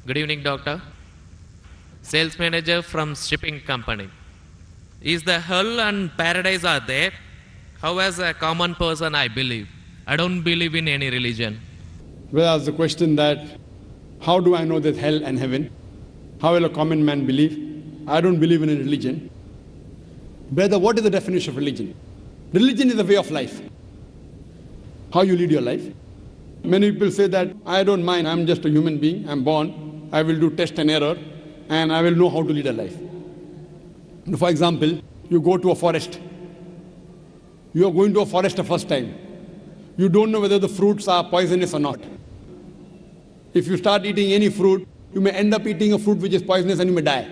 Good evening, doctor. Sales manager from shipping company. Is the hell and paradise are there? How as a common person I believe. I don't believe in any religion. Well, ask the question that, how do I know there's hell and heaven? How will a common man believe? I don't believe in a religion. Brother, what is the definition of religion? Religion is a way of life. How you lead your life. Many people say that, I don't mind, I'm just a human being, I'm born, I will do test and error, and I will know how to lead a life. For example, you go to a forest. You are going to a forest the first time. You don't know whether the fruits are poisonous or not. If you start eating any fruit, you may end up eating a fruit which is poisonous and you may die.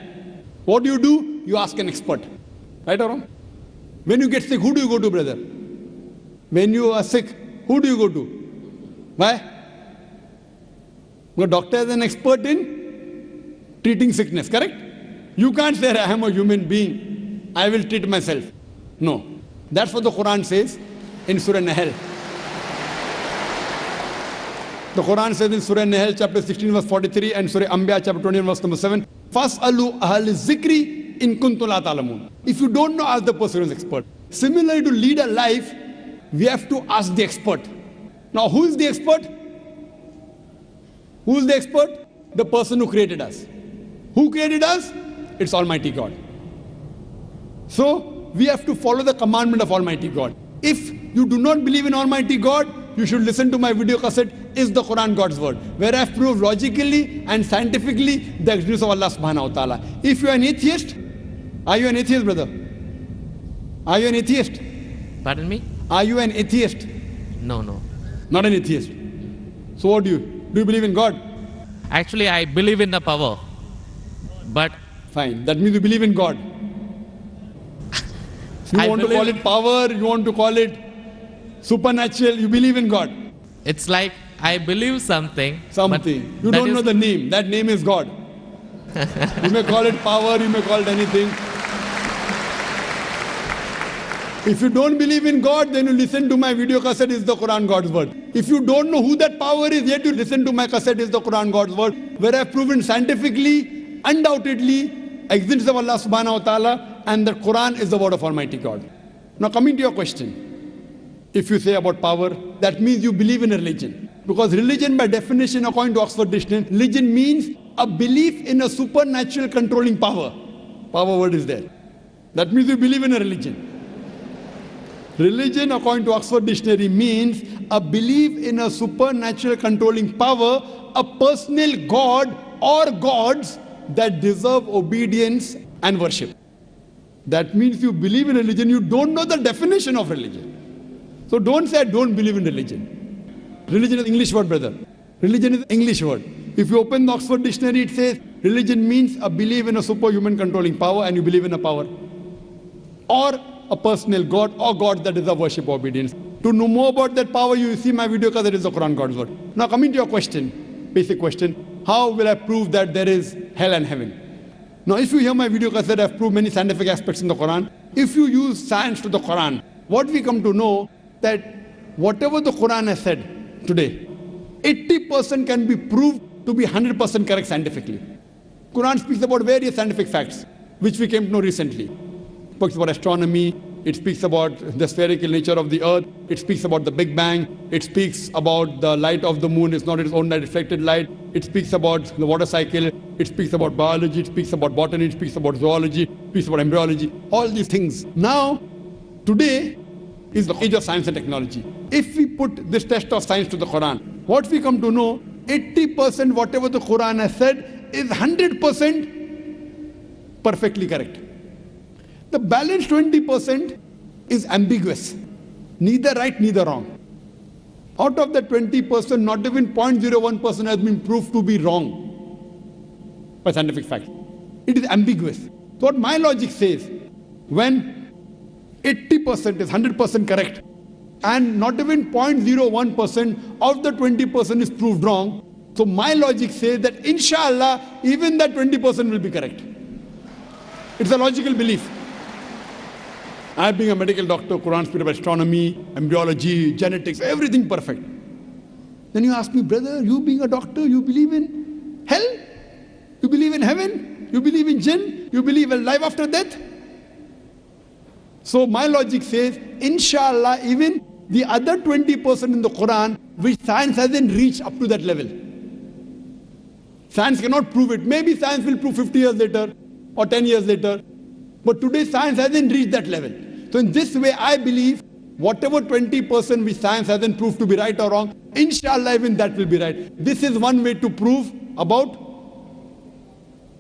What do? You ask an expert. Right or wrong? When you get sick, who do you go to, brother? When you are sick, who do you go to? Why? The doctor is an expert in treating sickness, correct? You can't say, I am a human being, I will treat myself. No. That's what the Quran says in Surah Nahl. The Quran says in Surah Nahl, chapter 16, verse 43, and Surah Anbiya, chapter 21, verse number 7, فَاسْأَلُوا أَهْلِ الذِّكْرِ إِن كُنتُمْ لَا تَعْلَمُونَ. If you don't know, ask the person who is expert. Similarly, to lead a life, we have to ask the expert. Now, who is the expert? Who is the expert? The person who created us. Who created us? It's Almighty God. So, we have to follow the commandment of Almighty God. If you do not believe in Almighty God, you should listen to my video cassette, Is the Quran God's Word? Where I have proved logically and scientifically the existence of Allah subhanahu wa ta'ala. If you are an atheist, are you an atheist, brother? Are you an atheist? Pardon me? Are you an atheist? No. Not an atheist. So what do you? Do you believe in God? Actually, I believe in the power. But Fine. That means you believe in God. You I want to call it power, you want to call it supernatural, you believe in God. it's like I believe something. Something. You don't know the name. That name is God. You may call it power, you may call it anything. If you don't believe in God, then you listen to my video cassette, Is the Quran God's Word? If you don't know who that power is, yet you listen to my cassette, Is the Quran God's Word? Where I have proven scientifically, undoubtedly, existence of Allah subhanahu wa ta'ala, and the Quran is the word of Almighty God. Now coming to your question. If you say about power, that means you believe in a religion. Because religion by definition, according to Oxford Dictionary, religion means a belief in a supernatural controlling power. Power word is there. That means you believe in a religion. Religion, according to Oxford Dictionary, means a belief in a supernatural controlling power, a personal God or gods that deserve obedience and worship. That means you believe in religion, you don't know the definition of religion. So don't say I don't believe in religion. Religion is English word, brother. Religion is English word. If you open the Oxford Dictionary, it says religion means a belief in a superhuman controlling power, and you believe in a power. Or a personal God or God that deserve worship or obedience. To know more about that power, you see my video cassette, Is the Quran God's Word. Now coming to your question, basic question, how will I prove that there is hell and heaven? Now if you hear my video cassette, I've proved many scientific aspects in the Quran. If you use science to the Quran, what we come to know that whatever the Quran has said today, 80% can be proved to be 100% correct scientifically. Quran speaks about various scientific facts, which we came to know recently. It speaks about astronomy, it speaks about the spherical nature of the earth, it speaks about the Big Bang, it speaks about the light of the moon is not its own reflected light, it speaks about the water cycle, it speaks about biology, it speaks about botany, it speaks about zoology, it speaks about embryology, all these things. Now, today is the age of science and technology. If we put this test of science to the Quran, what we come to know, 80% whatever the Quran has said is 100% perfectly correct. The balance 20% is ambiguous, neither right, neither wrong. Out of that 20%, not even 0.01% has been proved to be wrong by scientific fact. It is ambiguous. So what my logic says, when 80% is 100% correct, and not even 0.01% of the 20% is proved wrong, so my logic says that inshallah, even that 20% will be correct. It's a logical belief. I being a medical doctor, Quran speaks about astronomy, embryology, genetics, everything perfect. Then you ask me, brother, you being a doctor, you believe in hell? You believe in heaven? You believe in jinn? You believe in life after death? So my logic says, inshallah, even the other 20% in the Quran, which science hasn't reached up to that level. Science cannot prove it. Maybe science will prove 50 years later or 10 years later. But today science hasn't reached that level. So in this way, I believe whatever 20% which science hasn't proved to be right or wrong, inshallah even that will be right. This is one way to prove about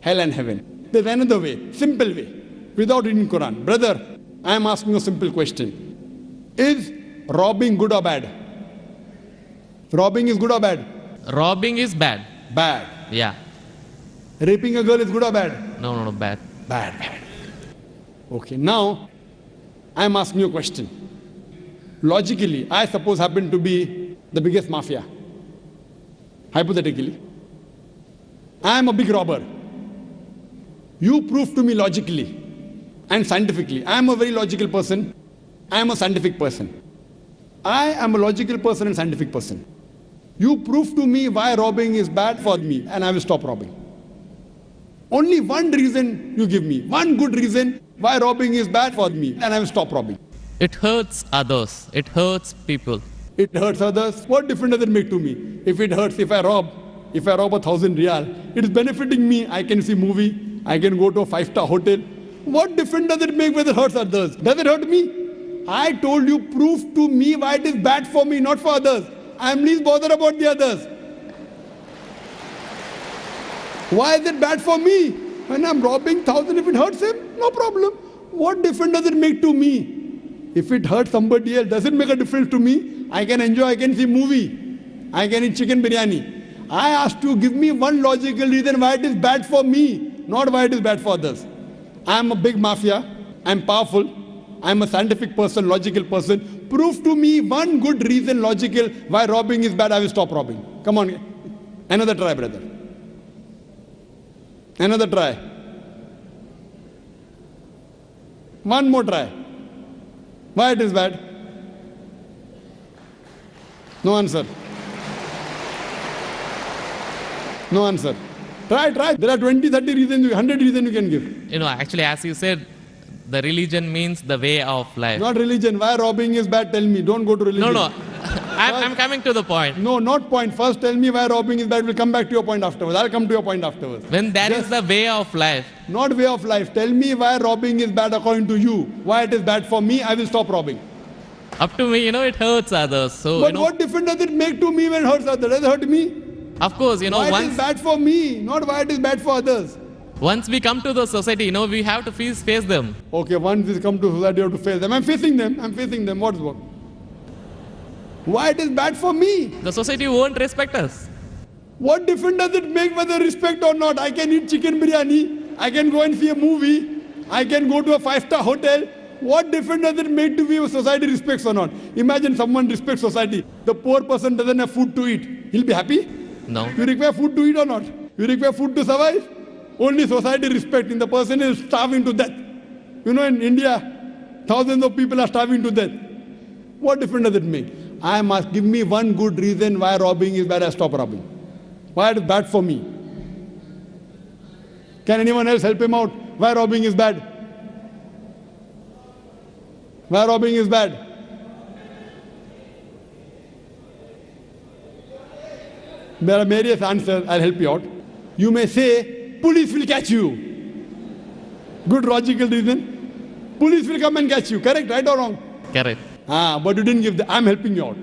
hell and heaven. There's another way, simple way, without reading Quran. Brother, I am asking a simple question. Is robbing good or bad? Robbing is good or bad? Robbing is bad. Bad. Yeah. Raping a girl is good or bad? No, bad. Bad. Okay, now I am asking you a question. Logically, I suppose happen to be the biggest mafia. Hypothetically. I am a big robber. You prove to me logically and scientifically. I am a very logical person. I am a scientific person. I am a logical person and scientific person. You prove to me why robbing is bad for me and I will stop robbing. Only one reason you give me, one good reason why robbing is bad for me and I will stop robbing. It hurts others. It hurts people. It hurts others. What difference does it make to me? If it hurts, if I rob 1,000 riyal, it is benefiting me. I can see movie. I can go to a 5-star hotel. What difference does it make whether it hurts others? Does it hurt me? I told you, prove to me why it is bad for me, not for others. I am least bothered about the others. Why is it bad for me? When I'm robbing 1,000, if it hurts him, no problem. What difference does it make to me? If it hurts somebody else, does it make a difference to me? I can enjoy, I can see movie. I can eat chicken biryani. I asked you, give me one logical reason why it is bad for me, not why it is bad for others. I am a big mafia. I am powerful. I am a scientific person, logical person. Prove to me one good reason, logical, why robbing is bad. I will stop robbing. Come on. Another try, brother. Another try. One more try. Why it is bad? No answer. No answer. Try. There are 20, 30 reasons, 100 reasons you can give. Actually, as you said, the religion means the way of life. Not religion. Why robbing is bad? Tell me. Don't go to religion. No. I'm coming to the point. No, not point. First tell me why robbing is bad. We'll come back to your point afterwards. I'll come to your point afterwards. When that is the way of life. Not way of life. Tell me why robbing is bad according to you. Why it is bad for me, I will stop robbing. Up to me, it hurts others. So, but what difference does it make to me when it hurts others? Does it hurt me? Of course, why it is bad for me, not why it is bad for others. Once we come to the society, we have to face them. Okay, once we come to society, you have to face them. I'm facing them. What's what? Why it is bad for me? The society won't respect us. What difference does it make whether respect or not? I can eat chicken biryani. I can go and see a movie. I can go to a 5-star hotel. What difference does it make to me if society respects or not? Imagine someone respects society. The poor person doesn't have food to eat. He'll be happy? No. You require food to eat or not? You require food to survive? Only society respecting. The person is starving to death. In India, thousands of people are starving to death. What difference does it make? I must give me one good reason why robbing is bad. I stop robbing. Why it is bad for me? Can anyone else help him out? Why robbing is bad? Why robbing is bad? There are various answers. I'll help you out. You may say, police will catch you. Good logical reason. Police will come and catch you. Correct, right or wrong? Correct. But you didn't give I'm helping you out.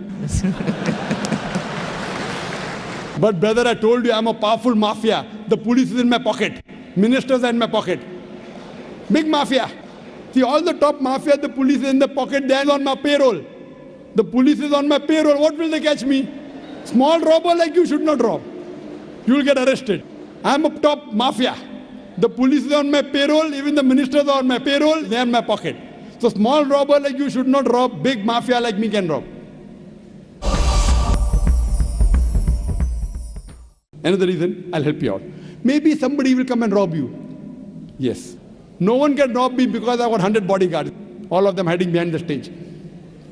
But brother, I told you I'm a powerful mafia. The police is in my pocket. Ministers are in my pocket. Big mafia. See, all the top mafia, the police is in the pocket. They are on my payroll. The police is on my payroll. What will they catch me? Small robber like you should not rob. You will get arrested. I'm a top mafia. The police is on my payroll. Even the ministers are on my payroll. They are in my pocket. So small robber like you should not rob. Big mafia like me can rob. Another reason, I'll help you out. Maybe somebody will come and rob you. Yes. No one can rob me because I got 100 bodyguards. All of them hiding behind the stage.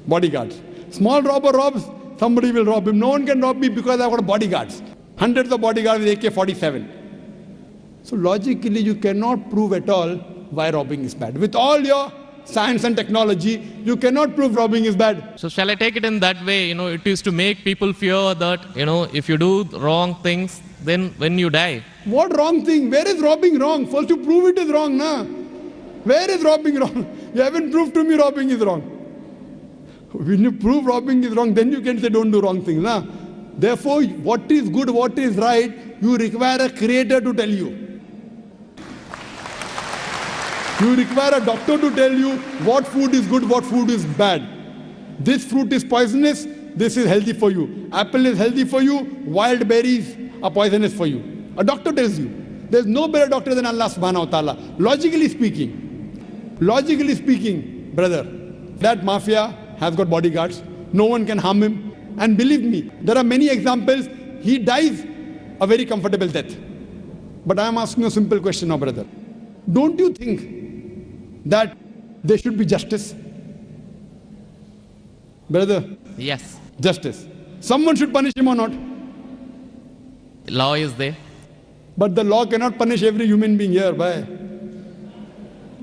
Bodyguards. Small robber robs, somebody will rob him. No one can rob me because I got bodyguards. Hundreds of bodyguards with AK-47. So logically, you cannot prove at all why robbing is bad. With all your science and technology, you cannot prove robbing is bad. So shall I take it in that way? It is to make people fear that, if you do wrong things, then when you die. What wrong thing? Where is robbing wrong? First you prove it is wrong, na? Where is robbing wrong? You haven't proved to me robbing is wrong. When you prove robbing is wrong, then you can say don't do wrong things, na? Therefore, what is good, what is right, you require a creator to tell you. You require a doctor to tell you what food is good, what food is bad. This fruit is poisonous, this is healthy for you. Apple is healthy for you, wild berries are poisonous for you. A doctor tells you. There's no better doctor than Allah subhanahu wa ta'ala. Logically speaking, brother, that mafia has got bodyguards. No one can harm him. And believe me, there are many examples. He dies a very comfortable death. But I am asking you a simple question now, brother. Don't you think that there should be justice? Brother? Yes. Justice. Someone should punish him or not? Law is there. But the law cannot punish every human being here. Why?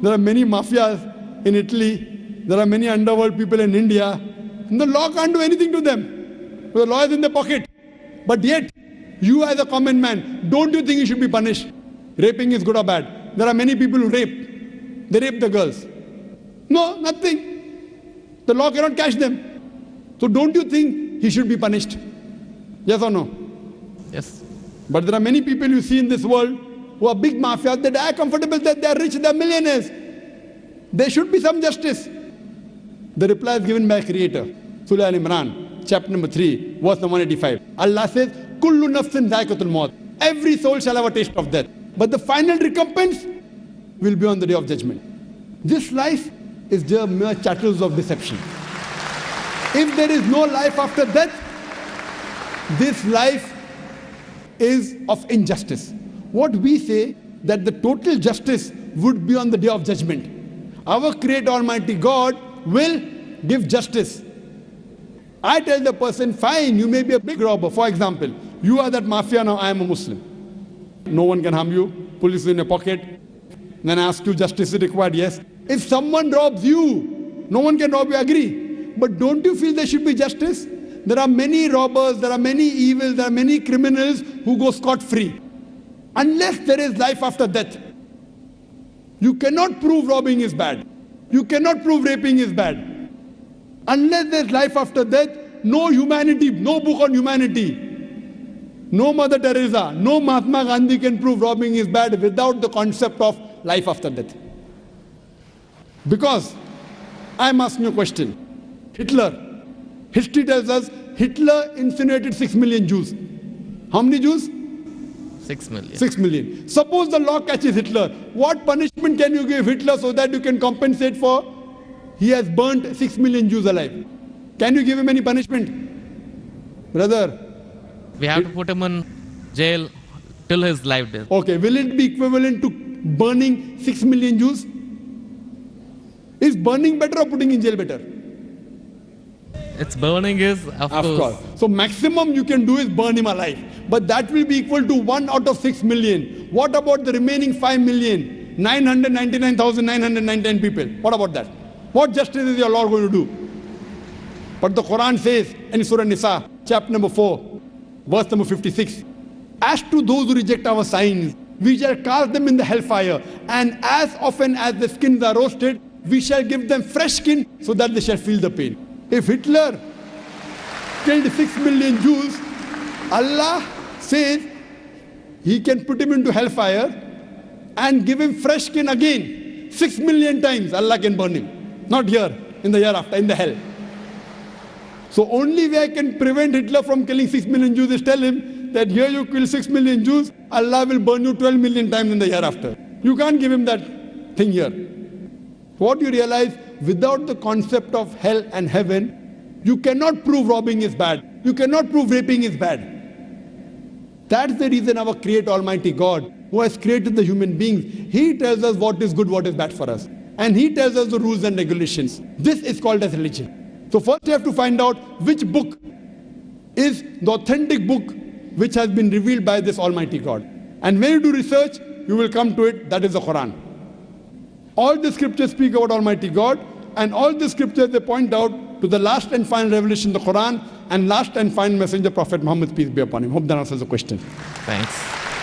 There are many mafias in Italy. There are many underworld people in India. And the law can't do anything to them. The law is in their pocket. But yet, you as a common man, don't you think you should be punished? Raping is good or bad? There are many people who rape. They rape the girls. No, nothing. The law cannot catch them. So don't you think he should be punished? Yes or no? Yes. But there are many people you see in this world who are big mafias. They die comfortable, that they are rich, they are millionaires. There should be some justice. The reply is given by Creator. Surah Al-Imran, chapter number 3, verse number 185. Allah says, Kullu nafsin dhaikatul maut. Every soul shall have a taste of death. But the final recompense will be on the day of judgment. This life is just mere chattels of deception. If there is no life after death, this life is of injustice. What we say, that the total justice would be on the day of judgment. Our Creator Almighty God will give justice. I tell the person, fine, you may be a big robber. For example, you are that mafia, now I am a Muslim. No one can harm you. Police is in your pocket. Then I ask you, justice is required? Yes. If someone robs you, no one can rob you, agree. But don't you feel there should be justice? There are many robbers, there are many evils, there are many criminals who go scot-free. Unless there is life after death. You cannot prove robbing is bad. You cannot prove raping is bad. Unless there is life after death, no humanity, no book on humanity, no Mother Teresa, no Mahatma Gandhi can prove robbing is bad without the concept of life after death. Because I am asking you a question. Hitler. History tells us Hitler incinerated 6 million Jews. How many Jews? 6 million. 6 million. Suppose the law catches Hitler. What punishment can you give Hitler so that you can compensate for he has burnt 6 million Jews alive? Can you give him any punishment? Brother. We have to put him in jail till his life death. Okay, will it be equivalent to burning 6 million Jews? Is burning better or putting in jail better? It's burning is, of course. So maximum you can do is burn him alive. But that will be equal to 1 out of 6 million. What about the remaining 5,999,999 people? What about that? What justice is your Lord going to do? But the Quran says in Surah Nisa, chapter number 4, verse number 56, as to those who reject our signs, we shall cast them in the hellfire, and as often as the skins are roasted, we shall give them fresh skin so that they shall feel the pain. If Hitler killed 6 million Jews, Allah says he can put him into hellfire and give him fresh skin again. 6 million times Allah can burn him. Not here, in the hereafter, in the hell. So only way I can prevent Hitler from killing 6 million Jews is tell him that here you kill 6 million Jews, Allah will burn you 12 million times in the hereafter. You can't give him that thing here. What you realize, without the concept of hell and heaven, you cannot prove robbing is bad. You cannot prove raping is bad. That's the reason our Creator Almighty God, who has created the human beings, He tells us what is good, what is bad for us. And He tells us the rules and regulations. This is called as religion. So first you have to find out which book is the authentic book which has been revealed by this Almighty God. And when you do research, you will come to it, that is the Quran. All the scriptures speak about Almighty God, and all the scriptures they point out to the last and final revelation, the Quran, and last and final messenger, Prophet Muhammad, peace be upon him. Hope that answers the question. Thanks.